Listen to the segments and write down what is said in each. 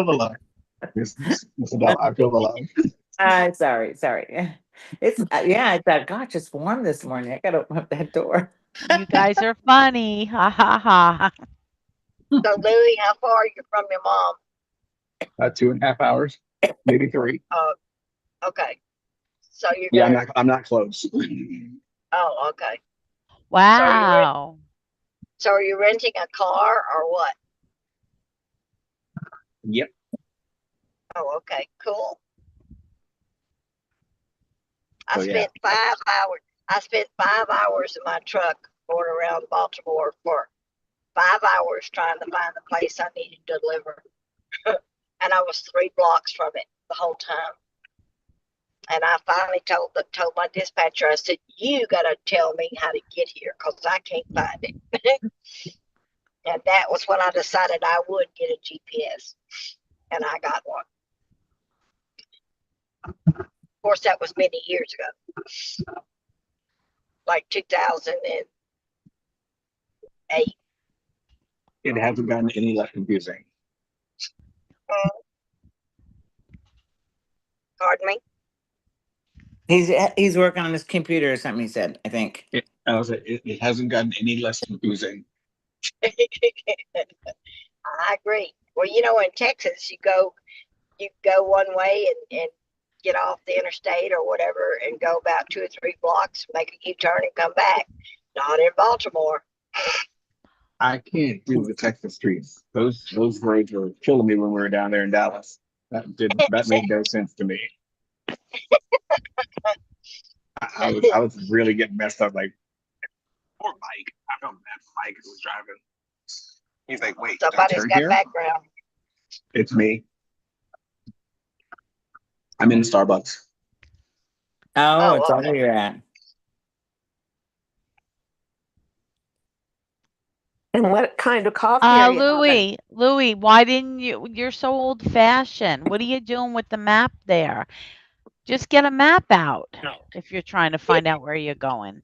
alone. Miss Adele, I feel alone. Sorry. It's yeah. I thought, gosh, it's warm this morning. I gotta open up that door. You guys are funny. Ha ha ha. So, Louie, how far are you from your mom? 2.5 hours, maybe three. Oh, okay. So you're Yeah, gonna. I'm not close. Oh, okay. So are you Wow. so are you renting a car or what? Yep. Oh, okay, cool. I So yeah, spent 5 hours. I spent 5 hours in my truck going around Baltimore for 5 hours trying to find the place I needed to deliver, and I was 3 blocks from it the whole time. And I finally told my dispatcher, I said, "You got to tell me how to get here because I can't find it." And that was when I decided I would get a GPS, and I got one. Of course, that was many years ago, like 2008. it hasn't gotten any less confusing. Pardon me. He's working on his computer or something. He said, I think. It hasn't gotten any less confusing. I agree. Well, in Texas, you go one way and get off the interstate or whatever, and go about 2 or 3 blocks, make a U-turn, and come back. Not in Baltimore. I can't do the Texas streets. Those roads were killing me when we were down there in Dallas. That made no sense to me. I was really getting messed up. Like, poor Mike. I felt bad for Mike who was driving. He's like, wait, don't Somebody's turn got here. background. It's me. I'm in Starbucks. Oh, it's Oh, all okay. where you're at. And what kind of coffee are you having? Louie, why didn't you're so old fashioned. What are you doing with the map there? Just get a map out if you're trying to find out where you're going.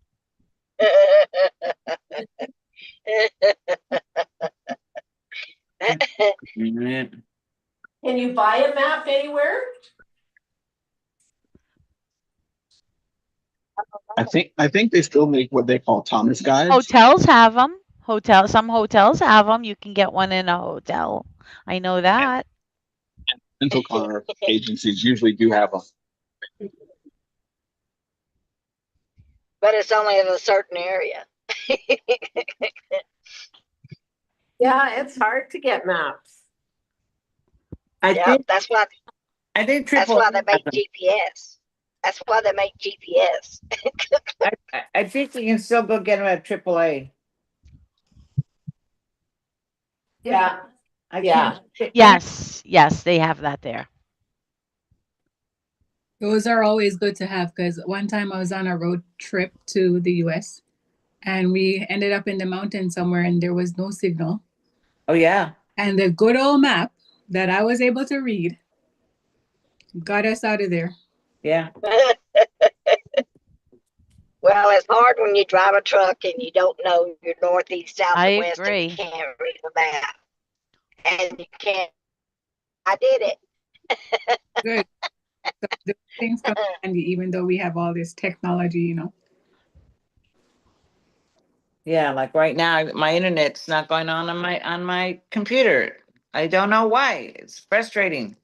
Mhm. Can you buy a map anywhere? I think they still make what they call Thomas guides. Hotels have them. Some hotels have them. You can get one in a hotel. I know that. Rental car agencies usually do have them. But it's only in a certain area. Yeah, it's hard to get maps. I Yep, think that's why that's that's triple. why they make GPS. That's why they make GPS. I think you can still go get them at AAA. Yeah. I Yeah. can't. Yes, they have that there. Those are always good to have because one time I was on a road trip to the US and we ended up in the mountains somewhere and there was no signal. Oh yeah. And the good old map that I was able to read got us out of there. Yeah. Well, it's hard when you drive a truck and you don't know your northeast, south, I and west, and you agree. can't read the map. And you can't. I did it. Good. So the things come handy even though we have all this technology. Yeah. Like right now, my internet's not going on my computer. I don't know why. It's frustrating.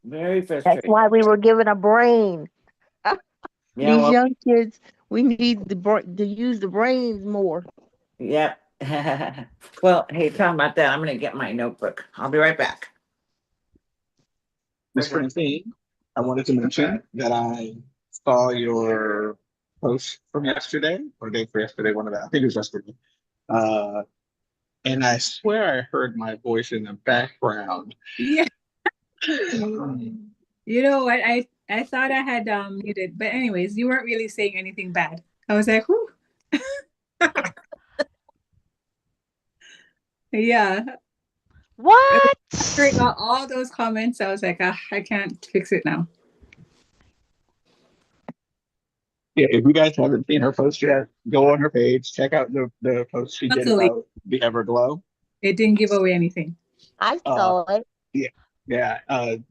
Very That's frustrating. why we were given a brain. Yeah. These Well. young kids, we need to use the brains more. Yep. Well, hey, talking about that, I'm gonna get my notebook. I'll be right back. Miss Francine, I wanted to mention that I saw your post from yesterday or day for yesterday, one of that. I think it was yesterday. Uh, and I swear I heard my voice in the background. Yeah. You know what? I thought I had muted, but anyways, you weren't really saying anything bad. I was like, whew. Yeah. What? Hearing all those comments, I was like, I can't fix it now. Yeah, if you guys haven't seen her post yet, go on her page, check out the post she did Totally. about the Everglow. It didn't give away anything. I Uh, saw it. yeah.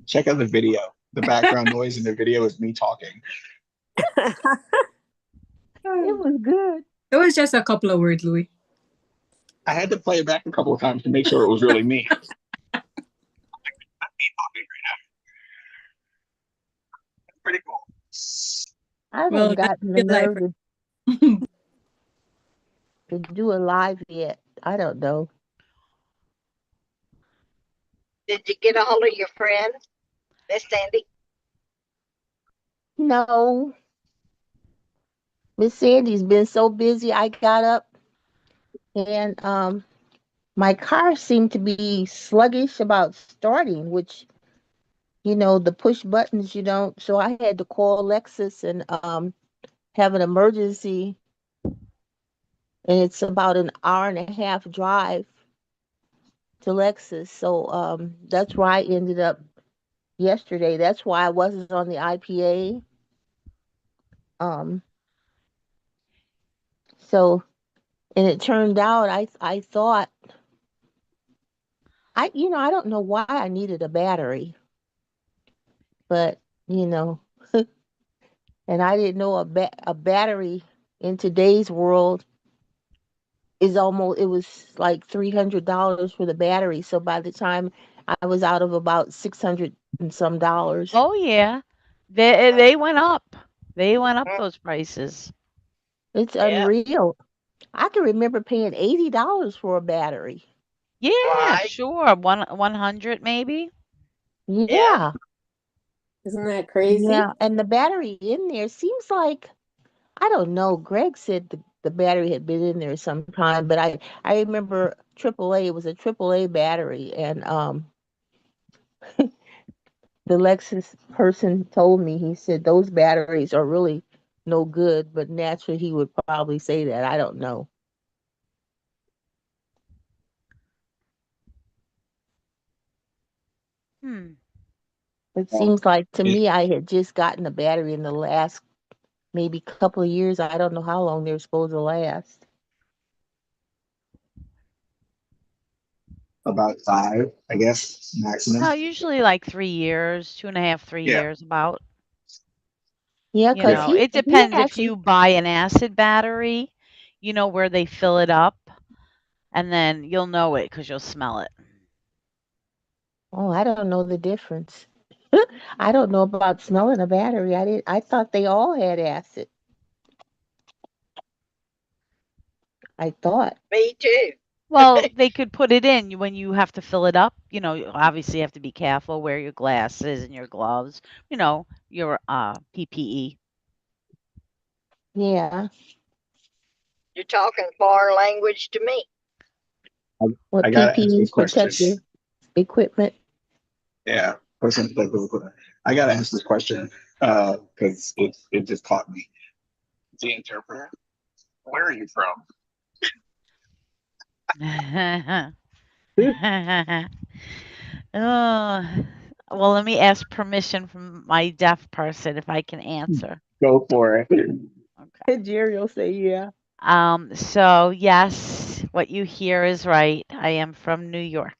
Check out the video. The background noise in the video is me talking. It was good. It was just a couple of words, Louis. I had to play it back a couple of times to make sure it was really me. Pretty cool. I haven't Well, that's gotten the good life. nerve to do a live yet. I don't know. Did you get a hold of your friend, Miss Sandy? No. Miss Sandy's been so busy. I got up and my car seemed to be sluggish about starting, which the push buttons you don't. So I had to call Lexus and have an emergency, and it's about an hour and a half drive to Lexus. So that's where I ended up yesterday. That's why I wasn't on the IPA. So, and it turned out I thought I don't know why I needed a battery, but and I didn't know a battery in today's world it was like $300 for the battery. So by the time I was out of about 600 and some dollars. Oh yeah, they went up. They went up those prices. It's Yeah. unreal. I can remember paying $80 for a battery. Yeah, Right. sure. 100 maybe. Yeah. Isn't that crazy? Yeah. And the battery in there seems like, I don't know. Greg said the battery had been in there some time, but I remember AAA. It was a AAA battery, and the Lexus person told me, he said those batteries are really no good, but naturally he would probably say that. I don't know. It Well, seems like to it- me I had just gotten a battery in the last maybe couple of years. I don't know how long they're supposed to last. About 5, I guess, maximum. No, usually like 3 years, 2.5, 3 years about. Yeah, You because know, he it he depends if actually. you buy an acid battery, where they fill it up, and then you'll know it because you'll smell it. Oh, I don't know the difference. I don't know about smelling a battery. I thought they all had acid. I thought. Me too. Well, they could put it in when you have to fill it up. You obviously have to be careful, wear your glasses and your gloves, your PPE. Yeah. You're talking foreign language to me. What I gotta ask this PPE, question. protective equipment? Yeah, person protective equipment. I gotta ask this question because it just caught me. The interpreter. Where are you from? Oh, well, let me ask permission from my deaf person if I can answer. Go for it. Okay. Jerry will say, yeah. So yes, what you hear is right. I am from New York.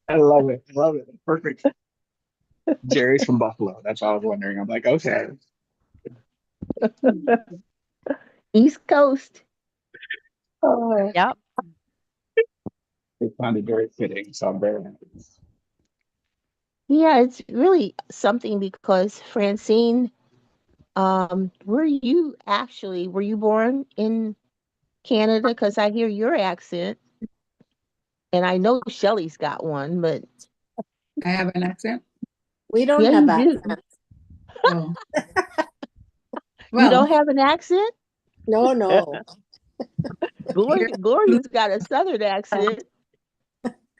I love it. Love it. Perfect. Jerry's from Buffalo. That's all I was wondering. I'm like, okay. East Coast. Oh. Yep. It sounded very fitting, so I'm very happy. Yeah, it's really something because Francine, were you born in Canada? Because I hear your accent, and I know Shelley's got one, but I have an accent. We don't yeah, have you do. accents. Oh, You don't well, have an accent? No. Gloria's got a Southern accent.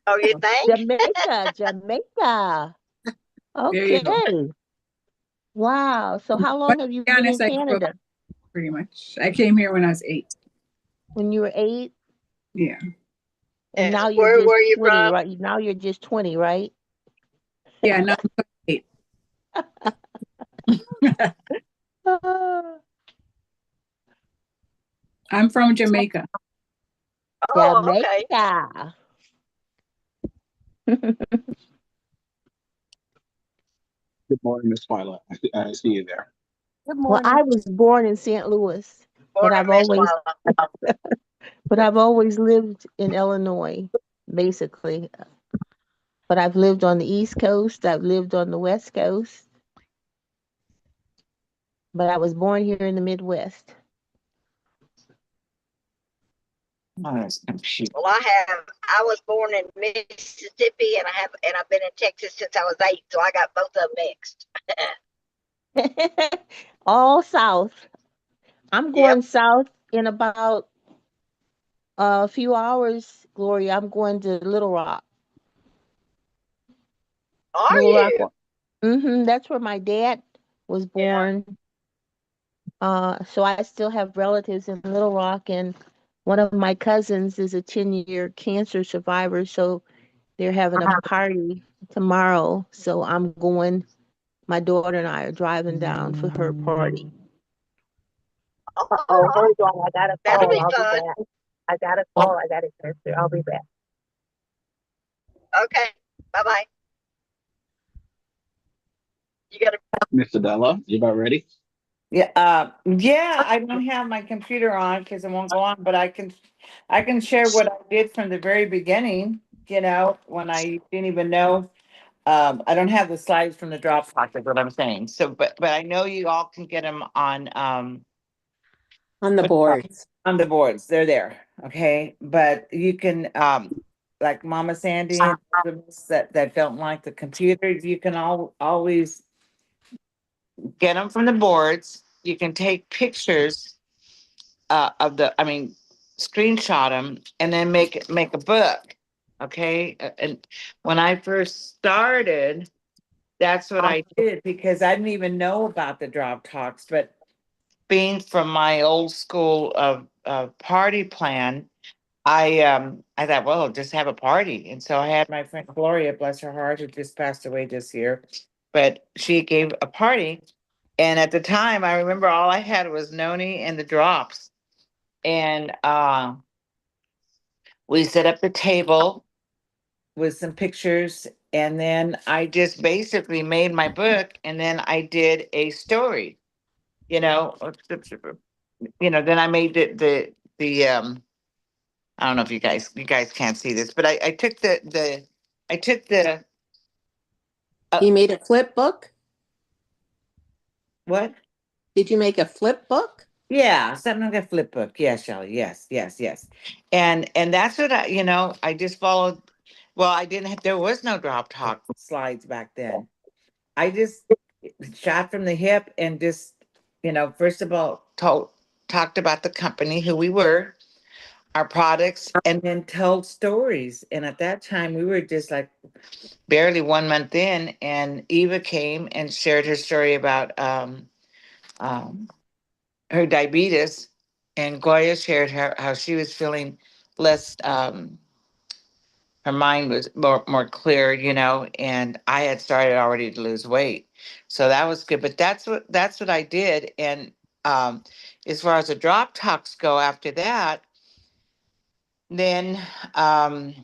Oh, you think? Jamaica. there you Okay. go. Wow. So how long But have you to be been in honest, I grew up Canada? pretty much. I came here when I was 8. When you were 8? Yeah. And now you're Where just were you 20, from? right? Now you're just 20, right? Yeah, now I'm 8. I'm from Jamaica. Oh, okay. Jamaica. Good morning, Miss Twyla. I see you there. Good Well, morning. I was born in St. Louis, but Morning, I've Miss always Paula. but I've always lived in Illinois, basically. But I've lived on the East Coast, I've lived on the West Coast, but I was born here in the Midwest. Oh, that's computer. Well, I was born in Mississippi and I've been in Texas since I was 8, so I got both of them mixed. All south. I'm Yep. going south in about a few hours, Gloria. I'm going to Little Rock. Are Little Rock. you? That's where my dad was Yeah. born. So I still have relatives in Little Rock, and one of my cousins is a 10-year cancer survivor, so they're having a party tomorrow. So I'm going, my daughter and I are driving down for her party. Oh, Hold on, I got a that'll call. be I'll be fun. back. I got a call. I got to answer. I'll be back. Okay. Bye bye. You got to. Miss Adella, you about ready? Yeah, I don't have my computer on because it won't go on, but I can share what I did from the very beginning, when I didn't even know. I don't have the slides from the Dropbox, is what I'm saying. So, but I know you all can get them on, On the boards. on the boards. They're there, okay? But you can, like Mama Sandy and those of us that don't like the computers, you can always get them from the boards. You can take pictures screenshot them and then make a book. Okay. And when I first started, that's what I did because I didn't even know about the drop talks. But being from my old school of party plan, I thought, well, just have a party. And so I had my friend Gloria, bless her heart, who just passed away this year, but she gave a party. And at the time, I remember all I had was Noni and the drops. And we set up the table with some pictures. And then I just basically made my book. And then I did a story, you know, then I made the I don't know if you guys can't see this, but I took the You made a flip book? what? Did you make a flip book? Yeah, something like a flip book. Yes, Shelley. Yes, yes, yes. And that's what I just followed. Well, I didn't have, there was no drop talk slides back then. I just shot from the hip and just, first of all, talked about the company, who we were, our products, and then told stories. And at that time, we were just like barely 1 month in, and Eva came and shared her story about um, her diabetes, and Gloria shared how she was feeling less. Her mind was more clear, and I had started already to lose weight, so that was good. But that's what I did, and um, as far as the drop talks go, after that, then I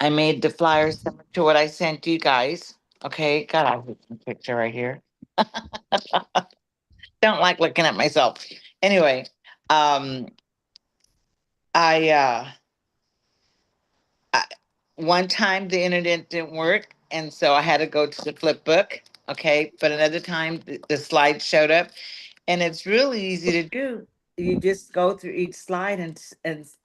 made the flyers similar to what I sent you guys. Okay, God, I have a picture right here. Don't like looking at myself. Anyway, um, I I, one time the internet didn't work, and so I had to go to the flip book. Okay, but another time the slides showed up, and it's really easy to do. You just go through each slide and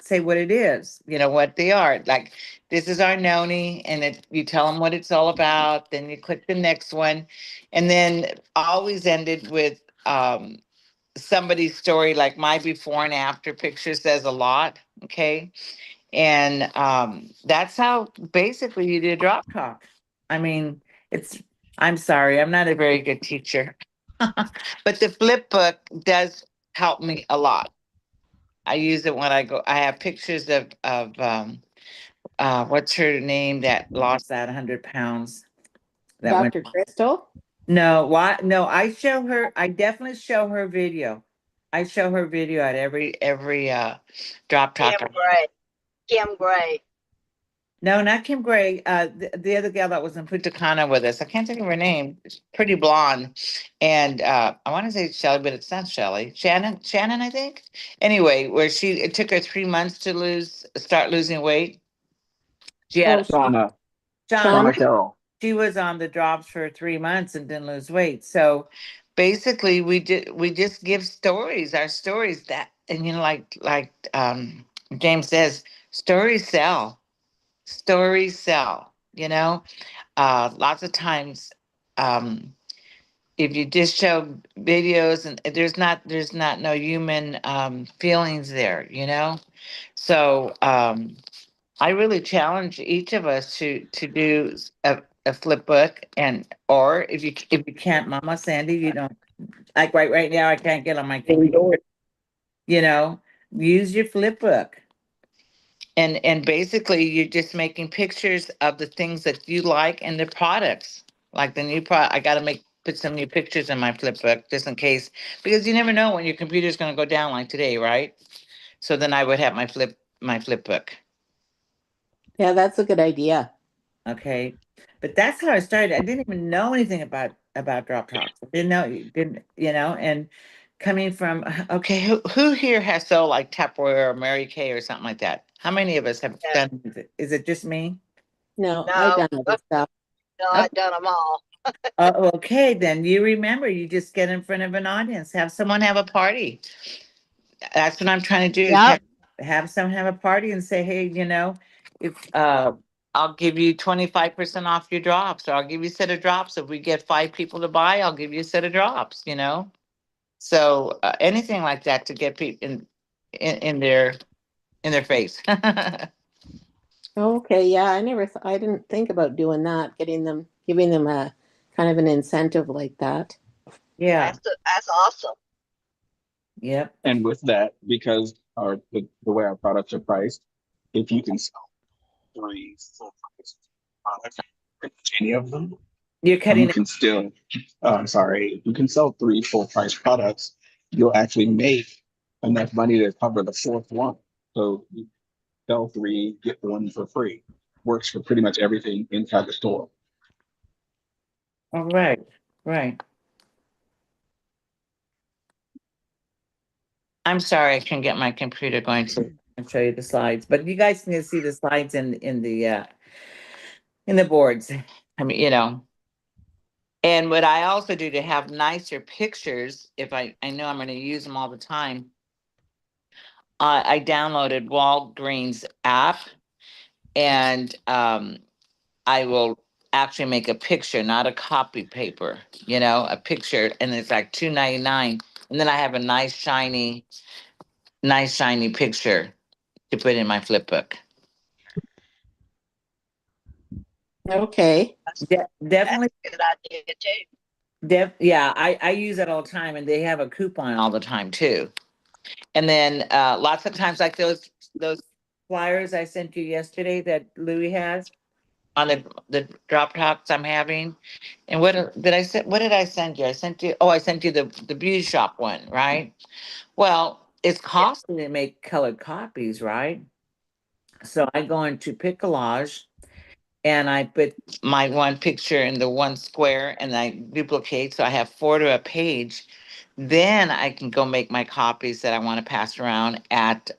say what it is. You know what they are. Like, this is our noni, and you tell them what it's all about. Then you click the next one, and then always ended with somebody's story. Like, my before and after picture says a lot. Okay, and that's how basically you do drop talk. I mean, I'm sorry, I'm not a very good teacher. But the flip book does help me a lot. I use it when I go, I have pictures of what's her name that lost that 100 pounds that went. Dr. Crystal? No, why? No, I definitely show her video. I show her video at every drop talk. Kim Gray. No, not Kim Gray. The other gal that was in Punta Cana with us. I can't think of her name. She's pretty blonde, and I want to say Shelly, but it's not Shelly. Shannon, I think. Anyway, where it took her 3 months to start losing weight. She had Oh, Shauna, Shauna. Shauna Carroll. She was on the drops for 3 months and didn't lose weight. So basically, we just give stories, our stories that, and like James says, stories sell. Stories sell. Lots of times, if you just show videos and there's not no human feelings there. So I really challenge each of us to do a flip book, or if you can't, Mama Sandy, like right now I can't get on my computer. You know, use your flip book. And basically you're just making pictures of the things that you like and the products. Like the new product, I got to put some new pictures in my flip book just in case, because you never know when your computer's going to go down like today, right? So then I would have my flip book. yeah, that's a good idea. Okay. But that's how I started. I didn't even know anything about drop talks. I didn't know, and coming from, okay, who here has sold like Tupperware or Mary Kay or something like that? How many of us have done it? Is it just me? No, No, I've done other stuff. no, I've done them all. Okay, then you remember, you just get in front of an audience, have someone have a party. That's what I'm trying to do. Is Yep. have someone have a party and say, hey, if I'll give you 25% off your drops, or I'll give you a set of drops. If we get 5 people to buy, I'll give you a set of drops. So anything like that to get people in their face. Okay, yeah, I didn't think about doing that, giving them a kind of an incentive like that. Yeah. That's awesome. Yep. And with that, because the way our products are priced, if you can sell 3 full price products, any of them, You're you cutting it. can still, I'm sorry, if you can sell 3 full price products, you'll actually make enough money to cover the 4th one. So you sell 3, get 1 for free. Works for pretty much everything inside the store. All right. Right. I'm sorry I can't get my computer going to show you the slides, but you guys can see the slides in the boards. I mean. And what I also do to have nicer pictures, if I know I'm going to use them all the time, I downloaded Walgreens app, and I will actually make a picture, not a copy paper, a picture, and it's like $2.99, and then I have a nice shiny picture to put in my flip book. Okay. Definitely. That's a good idea too. Yeah, I use it all the time, and they have a coupon all the time too. And then lots of times, like those flyers I sent you yesterday that Louis has on the drop tops I'm having. And what did I send? What did I send you? I sent you the beauty shop one, right? Well, it's costly to make colored copies, right? So I go into Piccolage and I put my one picture in the one square and I duplicate, so I have 4 to a page. Then I can go make my copies that I want to pass around at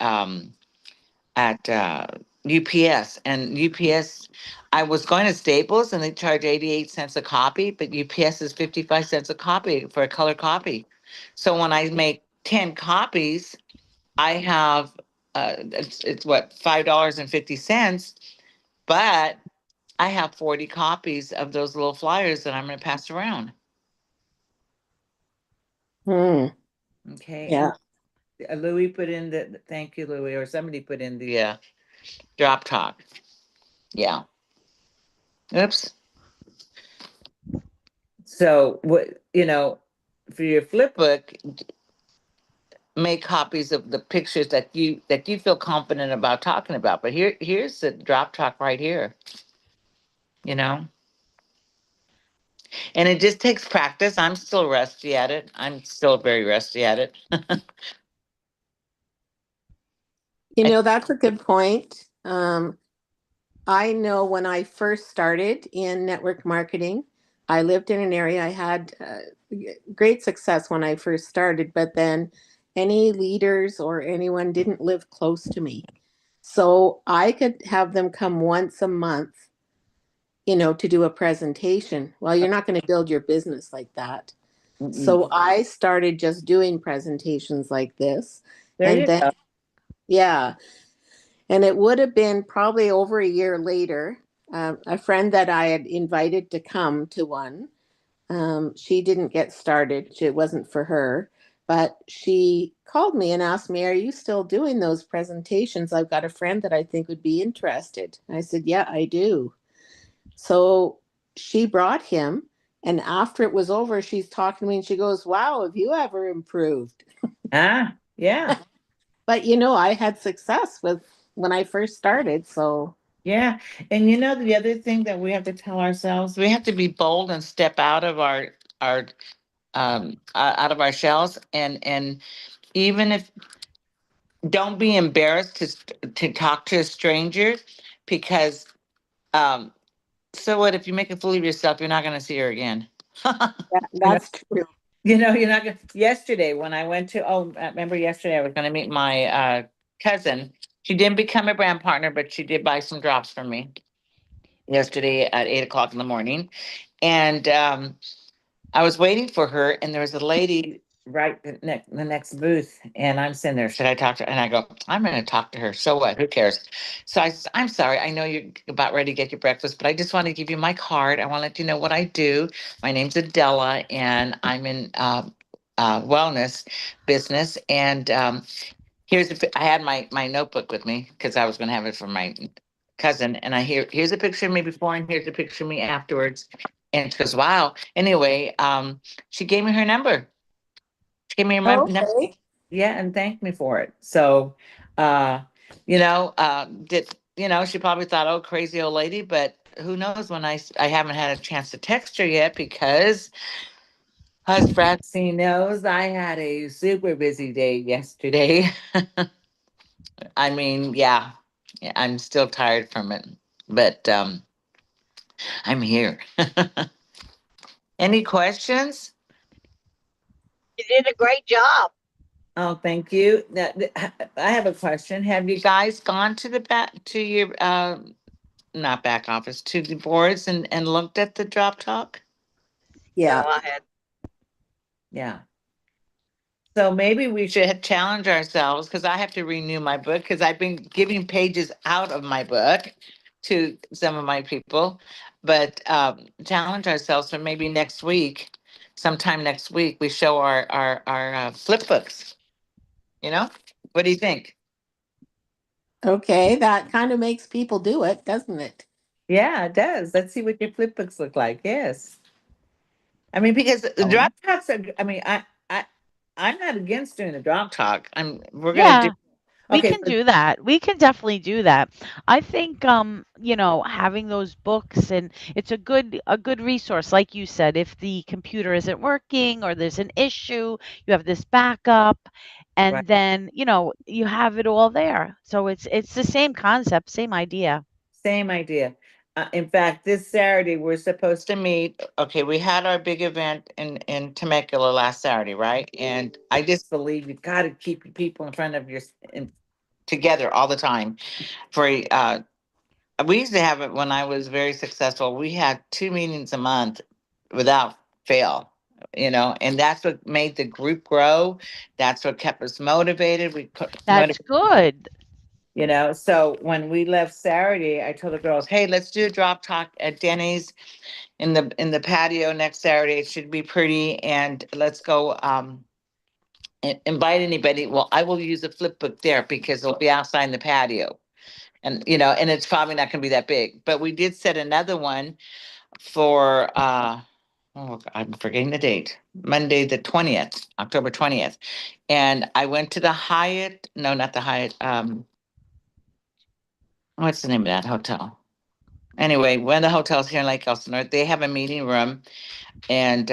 UPS. And UPS, I was going to Staples and they charge 88 cents a copy, but UPS is 55 cents a copy for a color copy. So when I make 10 copies, I have it's what, $5.50, but I have 40 copies of those little flyers that I'm going to pass around. Hmm. Okay. Yeah. And Louis put in thank you, Louis, or somebody put in the drop talk. Yeah. Oops. So for your flip book, make copies of the pictures that you feel confident about talking about. But here's the drop talk right here. You know. And it just takes practice. I'm still rusty at it. I'm still very rusty at it. You I, know, that's a good point. I know when I first started in network marketing, I lived in an area I had great success when I first started, but then any leaders or anyone didn't live close to me. So I could have them come once a month, you know, to do a presentation. Well, you're not going to build your business like that. mm-mm. So I started just doing presentations like this. There And you then, go. yeah, and it would have been probably over a year later. A friend that I had invited to come to one, she didn't get started. It wasn't for her. But she called me and asked me, "Are you still doing those presentations? I've got a friend that I think would be interested." I said, "Yeah, I do." So she brought him. And after it was over, she's talking to me and she goes, "Wow, have you ever improved?" Ah, yeah. But you know, I had success with when I first started. So Yeah. And you know, the other thing that we have to tell ourselves, we have to be bold and step out of our out of our shells, and even if, don't be embarrassed to talk to a stranger, because um so what if you make a fool of yourself, you're not going to see her again. You know, that's true. you're not going to. Yesterday when I went to, remember yesterday I was going to meet my cousin. She didn't become a brand partner, but she did buy some drops from me yesterday at 8 o'clock in the morning. And I was waiting for her, and there was a lady right the next booth, and I'm sitting there. Should I talk to her? And I go, I'm going to talk to her. So what? Who cares? So I'm sorry. I know you're about ready to get your breakfast, but I just want to give you my card. I want to let you know what I do. My name's Adella, and I'm in wellness business. And I had my notebook with me because I was going to have it for my cousin, and here's a picture of me before, and here's a picture of me afterwards. And she goes, wow. Anyway, she gave me her number. She gave me my number. Okay. Yeah, and thanked me for it. So, uh, you know, she probably thought, oh, crazy old lady, but who knows, when I haven't had a chance to text her yet because, as Francine knows, I had a super busy day yesterday. I mean, yeah, I'm still tired from it, but I'm here. Any questions? You did a great job. Oh, thank you. I have a question. Have you guys gone to the back to your not back office, to the boards, and looked at the drop talk? No, Yeah. I had. Yeah. So maybe we should challenge ourselves, because I have to renew my book, because I've been giving pages out of my book to some of my people, but challenge ourselves for maybe next week, sometime next week, we show our flip books. You know, what do you think? Okay. That kind of makes people do it, doesn't it? Yeah, it does. Let's see what your flip books look like. Yes. I mean, because the Oh. drop talks are, I mean, I'm not against doing the drop talk. We're gonna do, Yeah, we okay, can so do that. We can definitely do that. I think having those books, and it's a good resource, like you said, if the computer isn't working or there's an issue, you have this backup, right, and then, you have it all there. So it's the same concept, same idea. same idea. In fact, this Saturday we're supposed to meet. Okay, we had our big event in Temecula last Saturday, right? And I just believe you've got to keep your people in front of together all the time. For we used to have it when I was very successful. We had 2 meetings a month without fail, and that's what made the group grow. That's what kept us motivated. That's good. So when we left Saturday, I told the girls, "Hey, let's do a drop talk at Denny's in the patio next Saturday. It should be pretty, and let's go invite anybody. Well, I will use a flip book there because it'll be outside in the patio." And it's probably not going to be that big, but we did set another one for I'm forgetting the date, Monday the 20th, October 20th. And I went to the Hyatt, no, not the Hyatt, what's the name of that hotel? Anyway, one of the hotels here in Lake Elsinore, they have a meeting room, and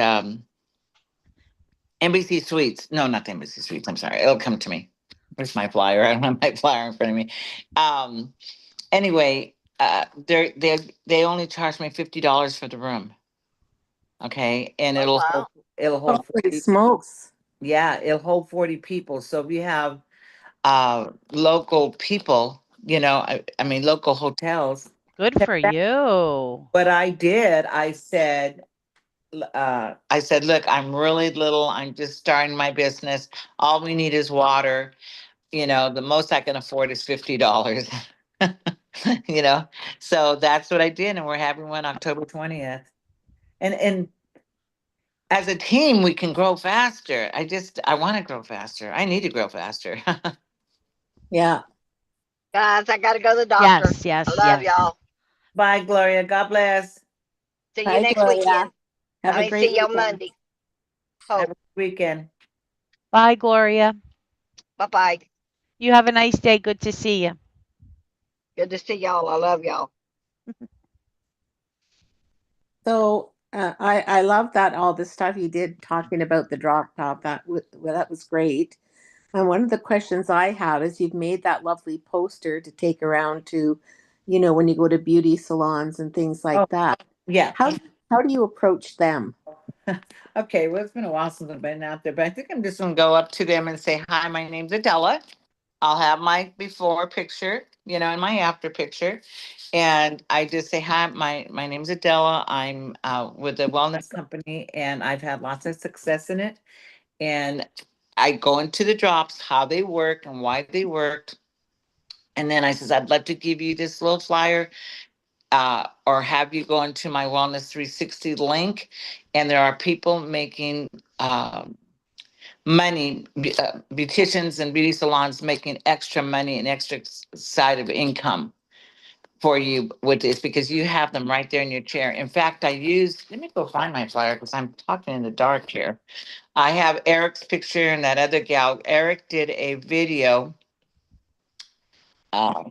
NBC Suites. No, not the NBC Suites. I'm sorry. It'll come to me. Where's my flyer? I don't have my flyer in front of me. Anyway, they only charge me $50 for the room. Okay, and Oh, wow. it'll hold Holy 40, smokes. yeah, it'll hold 40 people. So if you have local people, I mean local hotels. Good for you. What I did, I said, look, I'm really little. I'm just starting my business. All we need is water. The most I can afford is $50. you know, so that's what I did, and we're having one October 20th. And as a team, we can grow faster. I want to grow faster. I need to grow faster. Yeah. Guys, I got to go to the doctor. Yes, yes, I love yes. y'all. Bye, Gloria. God bless. See you Bye, next Gloria. weekend. Have I a mean, great see you on weekend. Monday. Have a Oh, good weekend. Bye, Gloria. bye-bye. You have a nice day. Good to see you. Good to see y'all. I love y'all. So I love that all the stuff you did talking about the drop top. That was great. And one of the questions I have is you've made that lovely poster to take around to, when you go to beauty salons and things like Oh, that. yeah. How do you approach them? Okay, well, it's been a while since I've been out there, but I think I'm just gonna go up to them and say, "Hi, my name's Adella." I'll have my before picture, and my after picture, and I just say, "Hi, my name's Adella. I'm with a wellness company, and I've had lots of success in it." And I go into the drops, how they work and why they worked, and then I says, "I'd love to give you this little flyer." Or have you go into my Wellness 360 link, and there are people making money, beauticians and beauty salons making extra money and extra side of income for you with this because you have them right there in your chair. In fact, let me go find my flyer because I'm talking in the dark here. I have Eric's picture and that other gal. Eric did a video. Uh,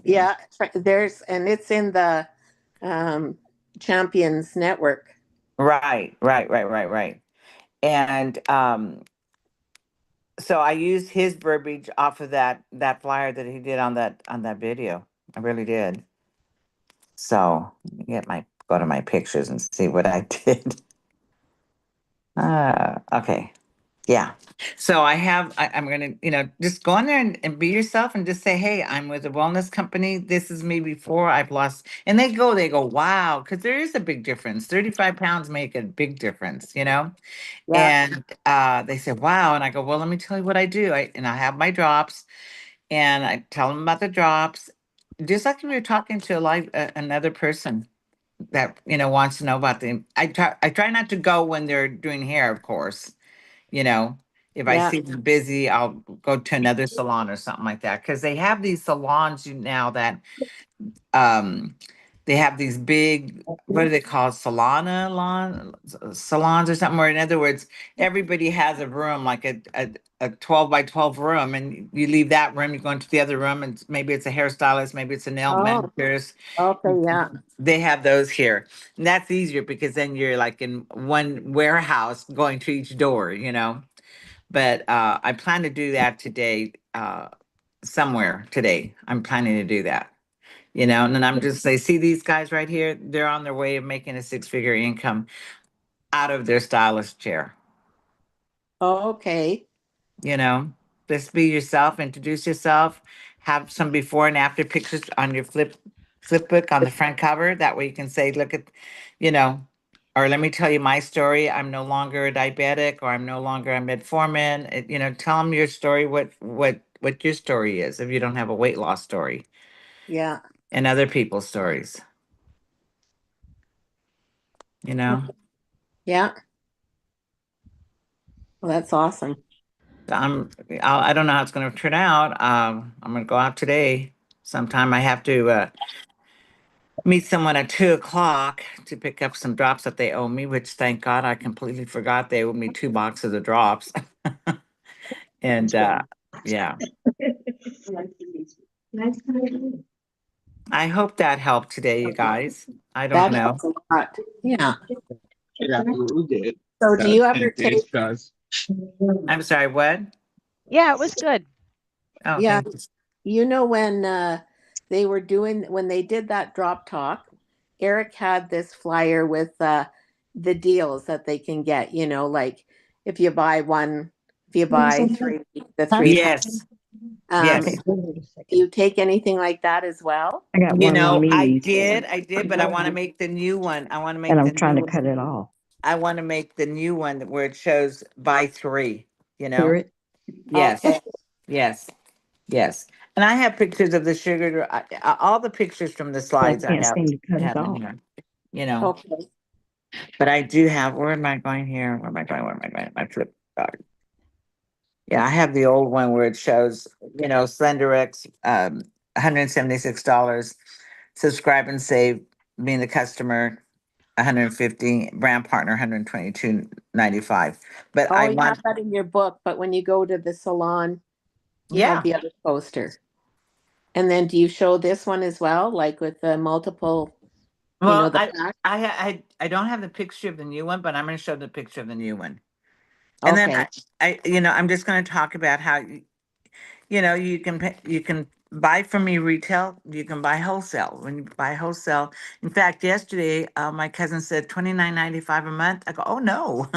Yeah, and it's in the um, Champions Network. right. And so I used his verbiage off of that flyer that he did on that video. I really did. So go to my pictures and see what I did. Okay. Yeah. So I'm gonna, just go in there and be yourself and just say, hey, I'm with a wellness company. This is me before I've lost. And they go, wow, because there is a big difference. 35 pounds make a big difference, Yeah, And they said, wow. And I go, well, let me tell you what I do. I have my drops and I tell them about the drops. Just like we were talking to another person that, wants to know about them. I try not to go when they're doing hair, of course, you know. If I yeah. see them busy, I'll go to another salon or something like that. Because they have these salons now that um they have these big, what do they call it, salons or something, or in other words, everybody has a room like a 12 by 12 room, and you leave that room, you go into the other room, and maybe it's a hairstylist, maybe it's a nail Oh, manicurist. okay, yeah, They have those here, and that's easier because then you're like in one warehouse going to each door, but I plan to do that today, somewhere today. I'm planning to do that, and then I'm just say, see these guys right here? They're on their way of making a six-figure income out of their stylist chair. okay, You know, just be yourself, introduce yourself, have some before and after pictures on your flip book on the front cover. That way you can say, look at, you know, or let me tell you my story. I'm no longer a diabetic, or I'm no longer a metformin. Tell them your story, what your story is if you don't have a weight loss story, yeah, and other people's stories, you know. yeah. Well, that's awesome. I don't know how it's going to turn out. I'm going to go out today. Sometime I have to meet someone at 2 o'clock to pick up some drops that they owe me, which thank God I completely forgot they owed me 2 boxes of drops. And yeah, I hope that helped today, you guys. I don't That know. helps a lot. Yeah. It absolutely did. So do you And ever take, it does. I'm sorry, what? Yeah, it was good. Oh, yeah, thank you. you know, when when they did that drop talk, Eric had this flyer with the deals that they can get, you know, like if you buy one, if you buy three, the three. Yes, Um, yes. do you take anything like that as well? I got You one know, on I did, but I want to make the new one. I want to and make the I'm trying new to cut it off. I want to make the new one where it shows buy three, you Hear know? it? Yes, Okay. yes, yes. And I have pictures of the sugar, all the pictures from the But I slides can't seem to cut it have in off. here, you know. Okay. But I do have, where am I going here? Where am I going? Where am I going? My flip chart. Yeah, I have the old one where it shows, you know, SlenderX, $176, subscribe and save, being the customer, 150, brand partner, 122.95. But Oh, I you have want, that in your book, but when you go to the salon, you have yeah. the other poster. And then do you show this one as well, like with the multiple, you know, Well, the pack? I don't have the picture of the new one, but I'm going to show the picture of the new one. And then Okay. you know, I'm just going to talk about how you know, you can buy from me retail, you can buy wholesale. When you buy wholesale, in fact, yesterday my cousin said $29.95 a month. I go, oh no,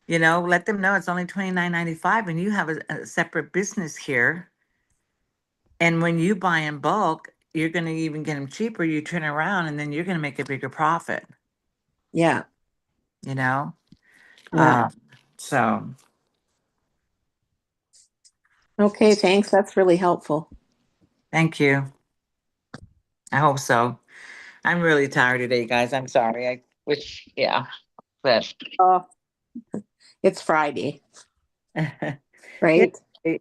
you know, let them know it's only $29.95, and you have a separate business here. And when you buy in bulk, you're going to even get them cheaper. You turn around, and then you're going to make a bigger profit. Yeah. You know, Yeah. so Okay. Thanks. That's really helpful. thank you. I hope so. I'm really tired today, guys. I'm sorry. I wish, yeah, but. Oh, it's Friday, Yeah, right?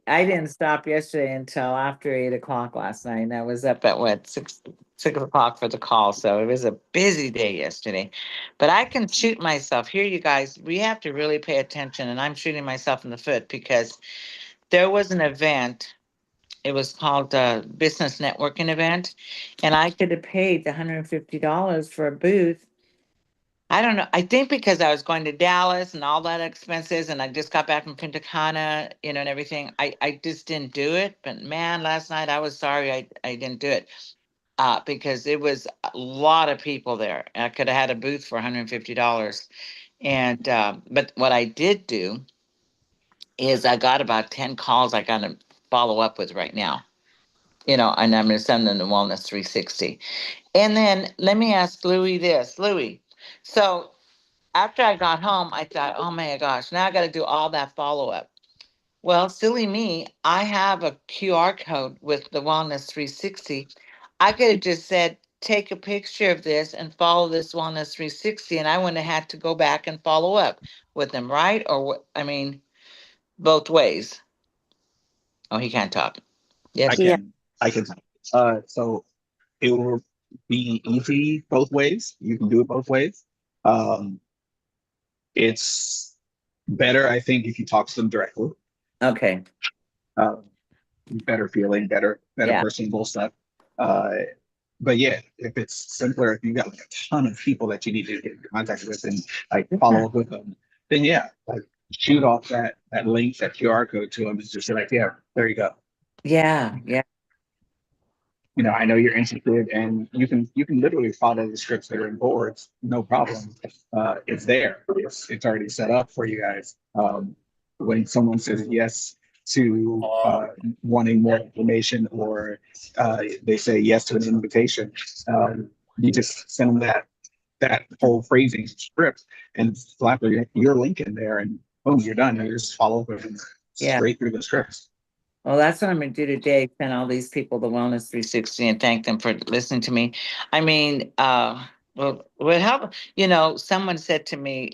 I didn't stop yesterday until after 8 o'clock last night. And I was up at what, 6 o'clock for the call. So it was a busy day yesterday. But I can shoot myself. Here, you guys, we have to really pay attention. And I'm shooting myself in the foot because there was an event. It was called a business networking event. And I could have paid the $150 for a booth. I don't know. I think because I was going to Dallas and all that expenses, and I just got back from Punta Cana, you know, and everything. I just didn't do it. But man, last night I was sorry I didn't do it because it was a lot of people there. I could have had a booth for $150. And but what I did do is I got about 10 calls I got to follow up with right now. You know, and I'm going to send them to Wellness 360. And then let me ask Louie this, Louie. So after I got home, I thought, oh my gosh, now I got to do all that follow up. Well, silly me, I have a QR code with the Wellness 360. I could have just said, take a picture of this and follow this Wellness 360, and I wouldn't have had to go back and follow up with them, right? Or what? I mean, both ways. Oh, he can't talk. I Yes. Yeah. can, I can. So it will be easy both ways. You can do it both ways. Um, it's better, I think, if you talk to them directly. Okay. Um, better feeling, better Yeah. personable stuff. Uh, but yeah, if it's simpler, if you got like a ton of people that you need to get in contact with and like follow up with them, then yeah, like shoot off that link, that QR code to them, and just say like, yeah, there you go. Yeah. Yeah. You know, I know you're interested, and you can literally follow the scripts that are in boards, no problem. It's there. It's already set up for you guys. When someone says yes to wanting more information, or they say yes to an invitation, you just send them that whole phrasing script and slap your link in there, and boom, you're done. You just follow up with them Yeah. straight through the scripts. Well, that's what I'm going to do today. Send all these people the Wellness 360 and thank them for listening to me. I mean, well, what help? You know, someone said to me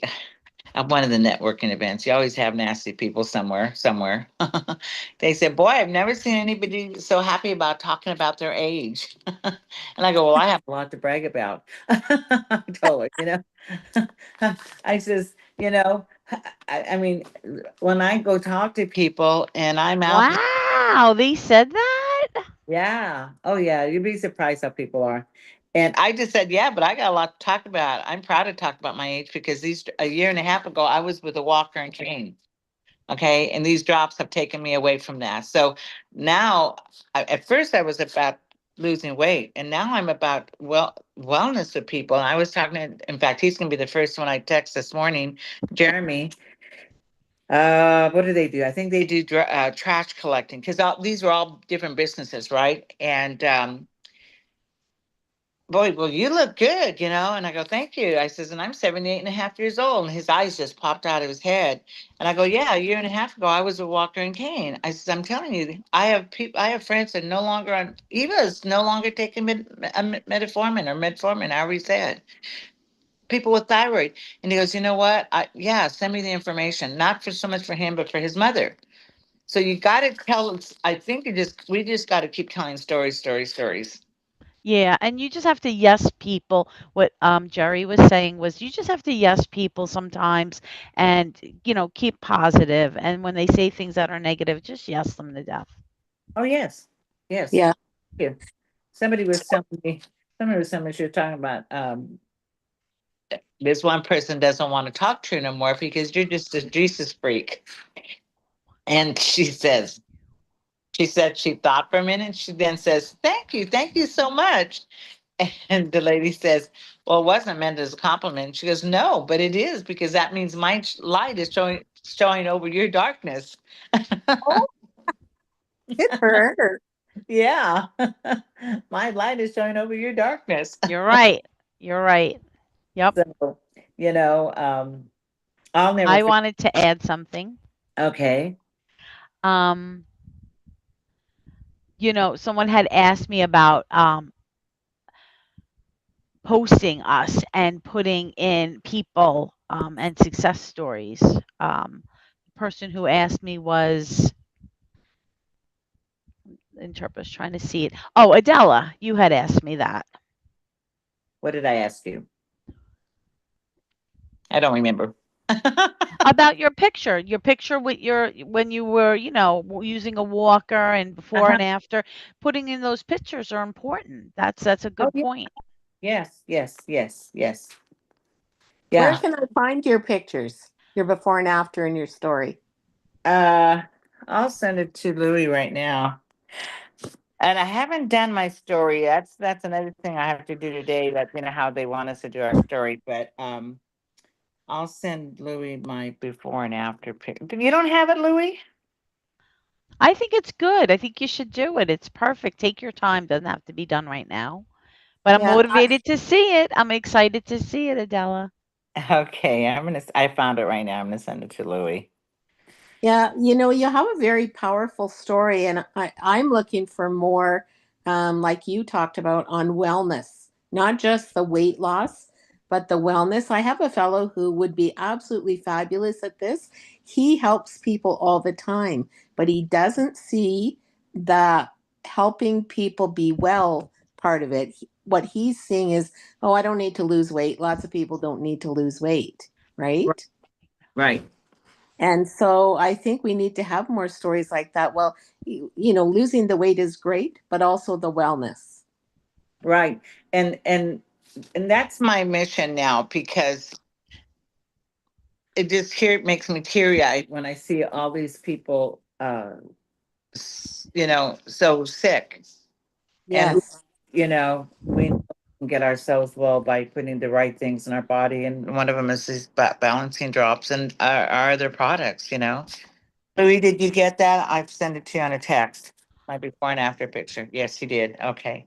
at one of the networking events, you always have nasty people somewhere. They said, "Boy, I've never seen anybody so happy about talking about their age." And I go, "Well, I have a lot to brag about." I told her, you know, I says, you know, I mean, when I go talk to people and I'm out. Wow, they said that? Yeah. Oh, yeah. You'd be surprised how people are. And I just said, yeah, but I got a lot to talk about. I'm proud to talk about my age because a year and a half ago, I was with a walker and cane. Okay. And these drops have taken me away from that. So now, at first, I was about losing weight, and now I'm about wellness with people. And I was talking to, in fact, he's going to be the first one I text this morning, Jeremy. What do they do? I think they do trash collecting because these are all different businesses, right? And boy, well, you look good, And I go, thank you. I says, and I'm 78 and a half years old. And his eyes just popped out of his head. And I go, yeah, a year and a half ago, I was a walker and cane. I says, I'm telling you, I have friends that no longer on Eva's no longer taking metformin or metformin, however you say it. People with thyroid. And he goes, you know what? Yeah, send me the information. Not for so much for him, but for his mother. So you got to tell. I think we just got to keep telling stories, stories, stories. Yeah, and you just have to yes people. What Jerry was saying was you just have to yes people sometimes and keep positive. And when they say things that are negative, just yes them to death. Oh yes, yes. Yeah. Thank you. Somebody was telling me. Somebody was telling me she was talking about. This one person doesn't want to talk to you no more because you're just a Jesus freak. And she said she thought for a minute. She then says, thank you so much. And the lady says, well, it wasn't meant as a compliment. She goes, no, but it is because that means my light is showing over your darkness. Oh, good for her. Yeah. My light is showing over your darkness. You're right. You're right. Yep. So, I'll never I forget. wanted to add something. Okay. Um, someone had asked me about posting us and putting in people and success stories. The person who asked me was interpreters trying to see it. Oh, Adella, you had asked me that. What did I ask you? I don't remember. About your picture with when you were, using a walker and before Uh-huh. and after. Putting in those pictures are important. That's a Oh, good yeah. point. Yes, yes, yes, yes. Where Yeah. can I find your pictures, your before and after in your story? Uh, I'll send it to Louis right now. And I haven't done my story. That's another thing I have to do today. That how they want us to do our story. But I'll send Louis my before and after picture. You don't have it, Louis? I think it's good. I think you should do it. It's perfect. Take your time. Doesn't have to be done right now. But I'm Yeah, motivated to see it. I'm excited to see it, Adela. Okay, I found it right now. I'm gonna send it to Louis. yeah. You have a very powerful story, and I'm looking for more, like you talked about, on wellness, not just the weight loss, but the wellness. I have a fellow who would be absolutely fabulous at this. He helps people all the time, but he doesn't see the helping people be well part of it. What he's seeing is, oh, I don't need to lose weight. Lots of people don't need to lose weight, Right. right? Right. And so I think we need to have more stories like that. Well, losing the weight is great, but also the wellness. Right. And and and that's my mission now because it just here makes me teary eyed when I see all these people so sick. And Yes. we can get ourselves well by putting the right things in our body, and one of them is these balancing drops and our other products. Louis, did you get that? I've sent it to you on a text. My before and after picture. Yes, you did. Okay.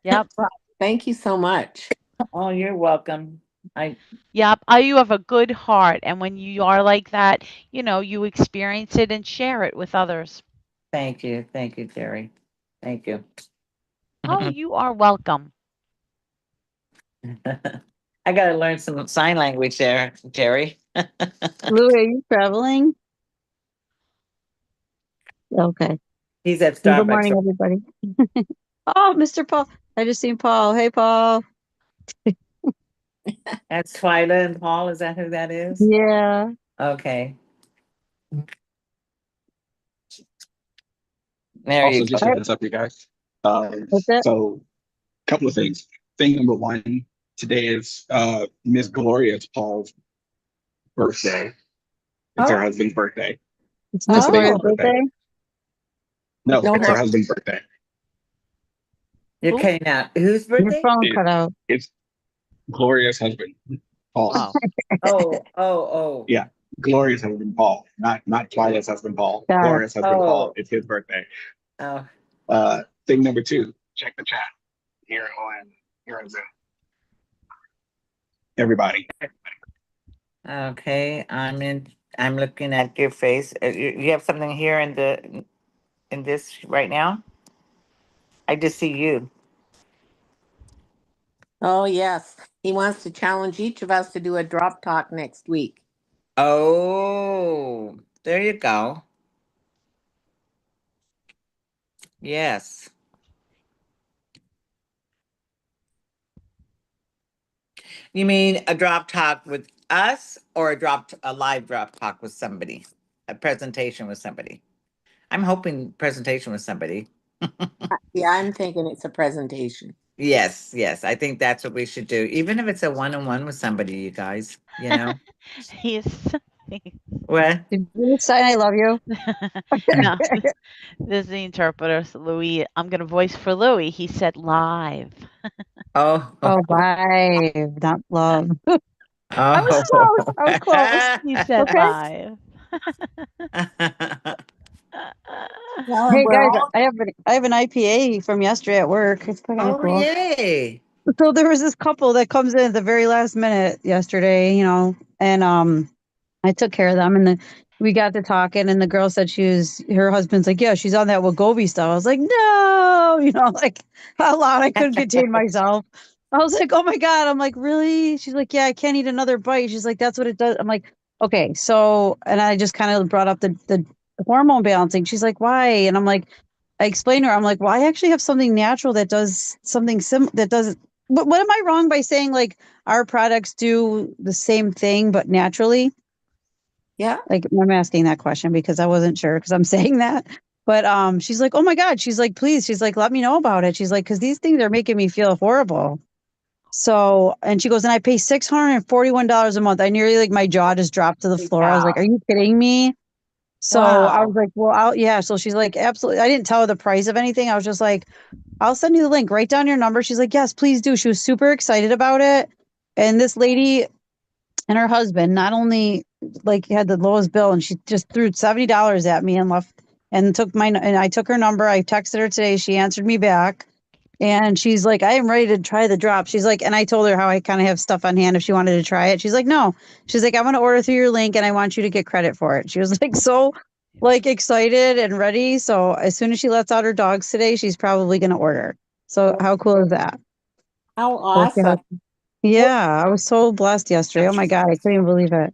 Yep. Well, thank you so much. Oh, you're welcome. I Yep. You have a good heart. And when you are like that, you experience it and share it with others. thank you, Jerry. Thank you. Oh, you are welcome. I got to learn some sign language there, Jerry. Lou, are you traveling? Okay. He's at Good Starbucks. morning, everybody. Oh, Mr. Paul. I just seen Paul. Hey, Paul. That's Twyla and Paul. Is that who that is? Yeah. Okay. There you Also, just go. a heads up, you guys. What's that? So, couple of things. Thing number one, today is Miss Gloria's Paul's birthday. It's her Oh, husband's birthday. It's So Miss today's Gloria's her birthday. birthday. No, No, it's her her, husband's birthday. you're Who? cutting out. Whose Your birthday? phone cut out. It's Gloria's husband, Paul. Oh, Oh. Yeah, Gloria's husband, Paul. Not Twilight's husband, Paul. Got it. Gloria's husband, Paul. Oh. It's his birthday. Oh. Thing number two, check the chat here on Zoom. Everybody. Okay. I'm looking at your face. You have something here in this right now? I just see you. oh yes, he wants to challenge each of us to do a drop talk next week. Oh, there you go. Yes. You mean a drop talk with us or a live drop talk with somebody? A presentation with somebody. I'm hoping presentation with somebody. Yeah, I'm thinking it's a presentation. Yes. I think that's what we should do. Even if it's a one-on-one with somebody, you guys, you know. he's What? Did you say I love you? no. This is the interpreter, so Louis. I'm gonna voice for Louis. He said live. Oh. Oh, live, not love. I was Oh. close. I was close. He said Okay. live. Well, and Hey we're guys, all I have an IPA from yesterday at work. It's kind of Oh, cool. yay. So there was this couple that comes in at the very last minute yesterday, and I took care of them, and then we got to talking, and the girl said her husband's like, yeah, she's on that Wegovy stuff. I was like, no, like how loud I couldn't contain myself. I was like, oh my God. I'm like, really? She's like, yeah, I can't eat another bite. She's like, that's what it does. I'm like, okay. So, and I just kind of brought up the hormone balancing. She's like, why? And I'm like, I explained to her, I'm like, well, I actually have something natural that does something that does, what am I wrong by saying like our products do the same thing, but naturally? yeah. Like I'm asking that question because I wasn't sure because I'm saying that. But she's like, oh my God. She's like, please. She's like, let me know about it. She's like, because these things are making me feel horrible. So, and she goes, and I pay $641 a month. I nearly like my jaw just dropped to the floor. I was like, Wow. are you kidding me? So I was Wow. like, well, yeah. So she's like, absolutely. I didn't tell her the price of anything. I was just like, I'll send you the link. Write down your number. She's like, yes, please do. She was super excited about it. And this lady and her husband not only like had the lowest bill, and she just threw $70 at me and left and I took her number. I texted her today. She answered me back. And she's like, I am ready to try the drop. She's like, and I told her how I kind of have stuff on hand if she wanted to try it. She's like, no. She's like, I want to order through your link and I want you to get credit for it. She was like so like excited and ready. So as soon as she lets out her dogs today, she's probably going to order. So how cool is that? How We'll see awesome. yeah, I was so blessed yesterday. Oh my God, I couldn't even believe it.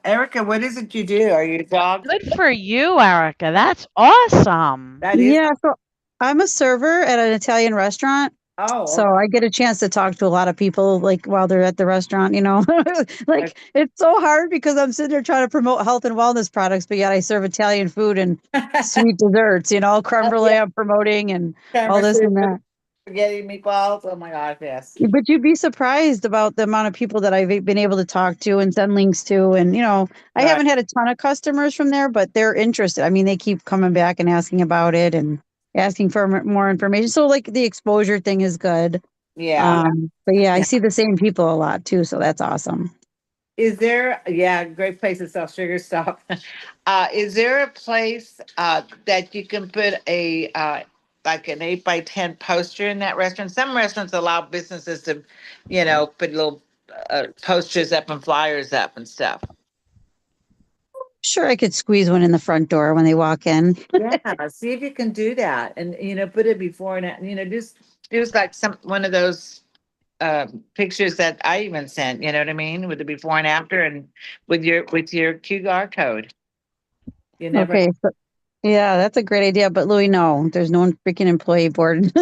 Erica, what is it you do? Are you a dog? Good for you, Erica. That's awesome. That is. Yeah, so I'm a server at an Italian restaurant. Oh, So I get a chance to talk to a lot of people like while they're at the restaurant, okay. like it's so hard because I'm sitting there trying to promote health and wellness products, but yet I serve Italian food and sweet desserts, creme Oh, brulee yeah. I'm promoting and all Camera this and soup, that. spaghetti meatballs. Oh my gosh, yes. But you'd be surprised about the amount of people that I've been able to talk to and send links to. And, I Right. haven't had a ton of customers from there, but they're interested. I mean, they keep coming back and asking about it and asking for more information. So, like, the exposure thing is good. Yeah. But yeah, I Yeah. see the same people a lot too. So that's awesome. Is there, yeah, great place to sell sugar stuff. Is there a place that you can put like an 8 by 10 poster in that restaurant? Some restaurants allow businesses to, put little posters up and flyers up and stuff. Sure, I could squeeze one in the front door when they walk in. Yeah, see if you can do that, and put it before and just like one of those pictures that I even sent. You know what I mean, with the before and after, and with your QR code. You never. Okay. So, yeah, that's a great idea. But Louis, no, there's no freaking employee board.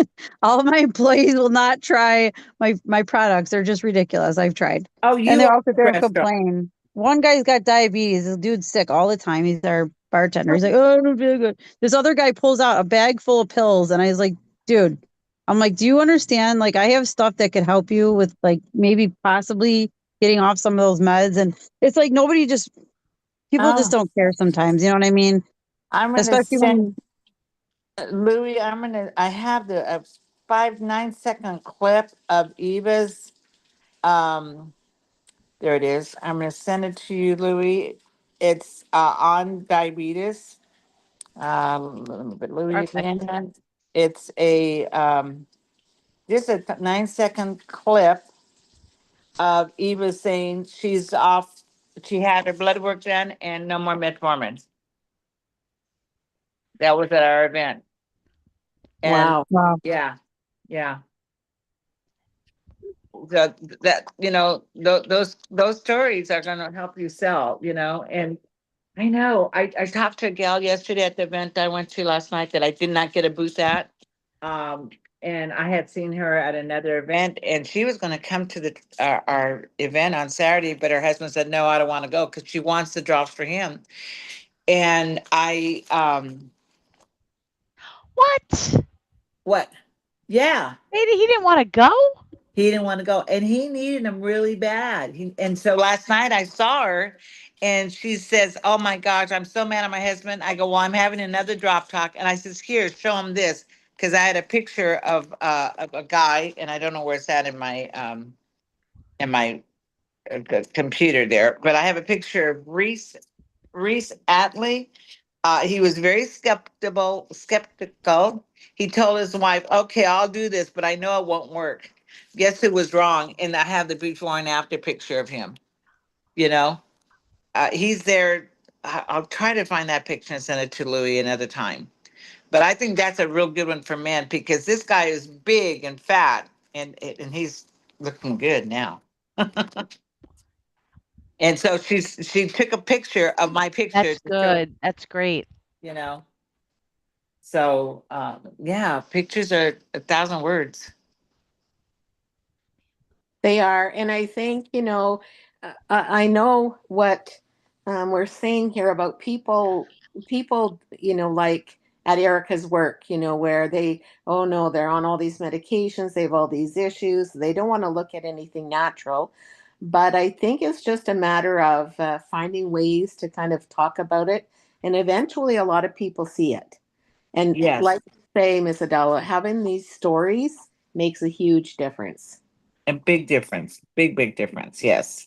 All of my employees will not try my products. They're just ridiculous. I've tried. Oh, And you they are all sit a there and restaurant. complain. one guy's got diabetes. This dude's sick all the time. He's our bartender. He's like, oh, I don't feel good. This other guy pulls out a bag full of pills, and I was like, dude, I'm like, do you understand? Like, I have stuff that could help you with, like, maybe possibly getting off some of those meds. And it's like people just Oh, don't care sometimes. You know what I mean? I'm gonna Especially send when, Louis. I have the 5 9 second clip of Eva's. Um, there it is. I'm gonna send it to you, Louis. It's on diabetes. Let me put Louis Perfect. again. It's a just a 9 second clip of Eva saying she's off. She had her blood work done and no more metformin. That was at our event. And Wow. wow. yeah, yeah. That those stories are going to help you sell. And I know I talked to a gal yesterday at the event I went to last night that I did not get a booth at. Um, and I had seen her at another event, and she was going to come to the our event on Saturday, but her husband said no, I don't want to go because she wants the drops for him. And What? what? Yeah, He didn't want to go? he didn't want to go, and he needed them really bad. And so last night I saw her, and she says, "Oh my gosh, I'm so mad at my husband." I go, "Well, I'm having another drop talk," and I says, "Here, show him this," because I had a picture of a guy, and I don't know where it's at in my computer there, but I have a picture of Reese Atley. He was very skeptical. Skeptical. He told his wife, "Okay, I'll do this, but I know it won't work." Guess who was wrong? And I have the before and after picture of him. You know, he's there. I'll try to find that picture and send it to Louis another time. But I think that's a real good one for men because this guy is big and fat, and he's looking good now. And so she took a picture of my picture That's to show, good. That's great. you know. So yeah, pictures are 1,000 words. They are. And I think, I know what we're saying here about people, like at Erica's work, where oh no, they're on all these medications, they have all these issues, they don't want to look at anything natural. But I think it's just a matter of finding ways to kind of talk about it. And eventually, a lot of people see it. And Yes, like you say, Miss Adela, having these stories makes a huge difference. a big difference. Big difference. Yes.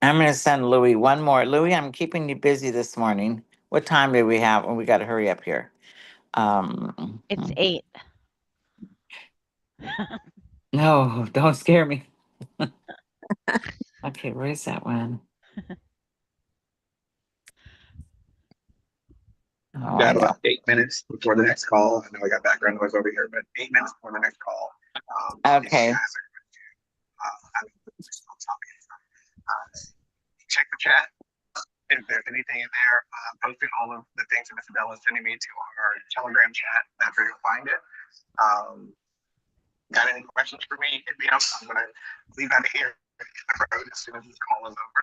I'm going to send Louis one more. Louis, I'm keeping you busy this morning. What time do we have? We got to hurry up here. It's 8. No, don't scare me. Okay, where's that one? Oh, I Got know. about 8 minutes before the next call. I know I got background noise over here, but 8 minutes before the next call. If you Okay. guys are having on topic, check the chat. If there's anything in there, posting all of the things that Miss Adela is sending me to our Telegram chat. That's where you'll find it. Got any questions for me? Hit me up. I'm gonna leave out of here the road as soon as this call is over.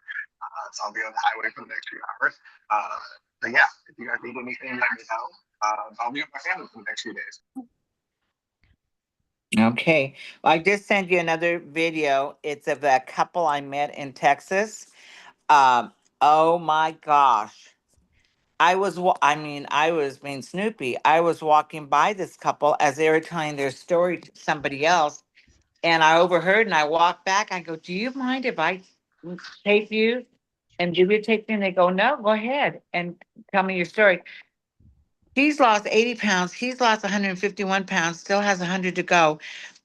So I'll be on the highway for the next few hours. But yeah, if you guys need anything, let me know. I'll be with my family for the next few days. Okay. Well, I just sent you another video. It's of a couple I met in Texas. Um, oh my gosh. I was being Snoopy. I was walking by this couple as they were telling their story to somebody else, and I overheard and I walked back. I go, "Do you mind if I tape you and give you a tape?" And they go, "No, go ahead and tell me your story." He's lost 80 pounds. He's lost 151 pounds, still has 100 to go.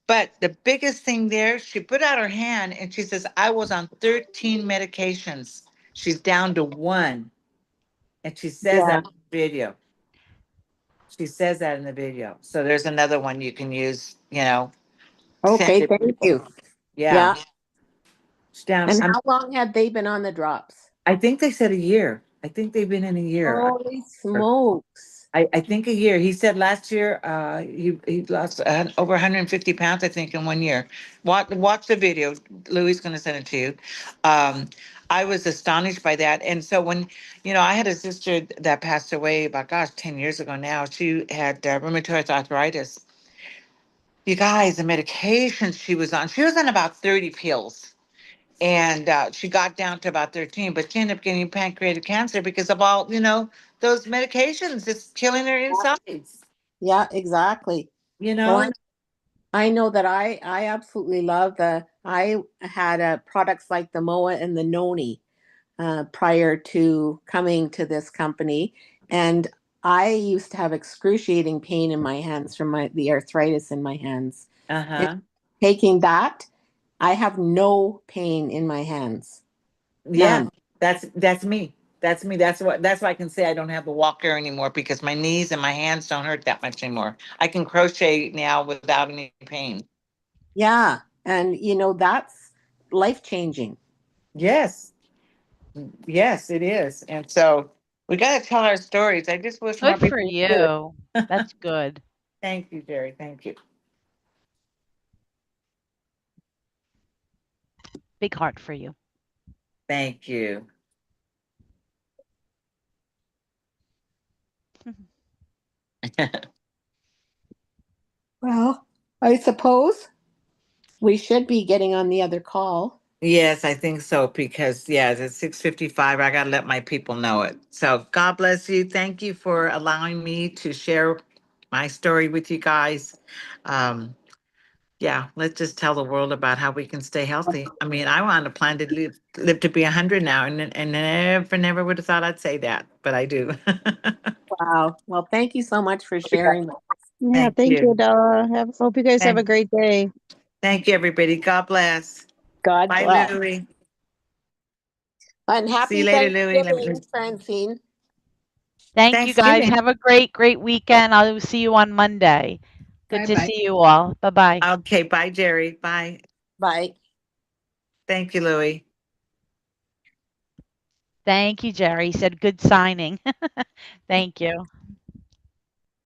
But the biggest thing there, she put out her hand and she says, "I was on 13 medications. She's down to one." And she says Yeah. that in the video. She says that in the video. So there's another one you can use, send Okay, it to thank people. you. Yeah. Yeah. She's down. And how long had they been on the drops? I think they said a year. I think they've been in a year. Holy smokes. I think a year. He said last year he lost over 150 pounds, I think, in 1 year. Watch the video. Louis is going to send it to you. Um, I was astonished by that. And so when, I had a sister that passed away about, gosh, 10 years ago now. She had rheumatoid arthritis. You guys, the medications she was on about 30 pills. And she got down to about 13, but she ended up getting pancreatic cancer because of all, those medications. It's killing her insides, Yeah, exactly. you Well, know? I know that I absolutely love I had products like the MOA and the Noni prior to coming to this company, and I used to have excruciating pain in my hands from the arthritis in my hands. And Uh-huh. taking that, I have no pain in my hands, Yeah, none. that's me. That's me. That's why I can say I don't have a walker anymore because my knees and my hands don't hurt that much anymore. I can crochet now without any pain. Yeah, and that's life changing. Yes. Yes, it is. And so we got to tell our stories. I just wish more Good for people would do it. you. That's good. Thank you, Jerry. Thank you. Big heart for you. Thank you. Well, I suppose we should be getting on the other call. Yes, I think so because it's 6:55. I gotta let my people know it. So God bless you. Thank you for allowing me to share my story with you guys. Um, yeah, let's just tell the world about how we can stay healthy. I mean, I want to plan to live to be 100 now, and never would have thought I'd say that, but I do. Wow. Well, thank you so much for sharing. Yeah, Thank thank you, you. Adela. Hope you guys have a Thank, great day. thank you, everybody. God bless. God Bye, bless. Louie. And See you happy later, Louie. Thanksgiving, Francine. Thank you guys. Thanksgiving. Have a great, great weekend. I'll see you on Monday. Good Bye to bye. see you all. Bye bye. Okay, bye, Jerry. Bye. Bye. Thank you, Louie. Thank you, Jerry. He said good signing. Thank you.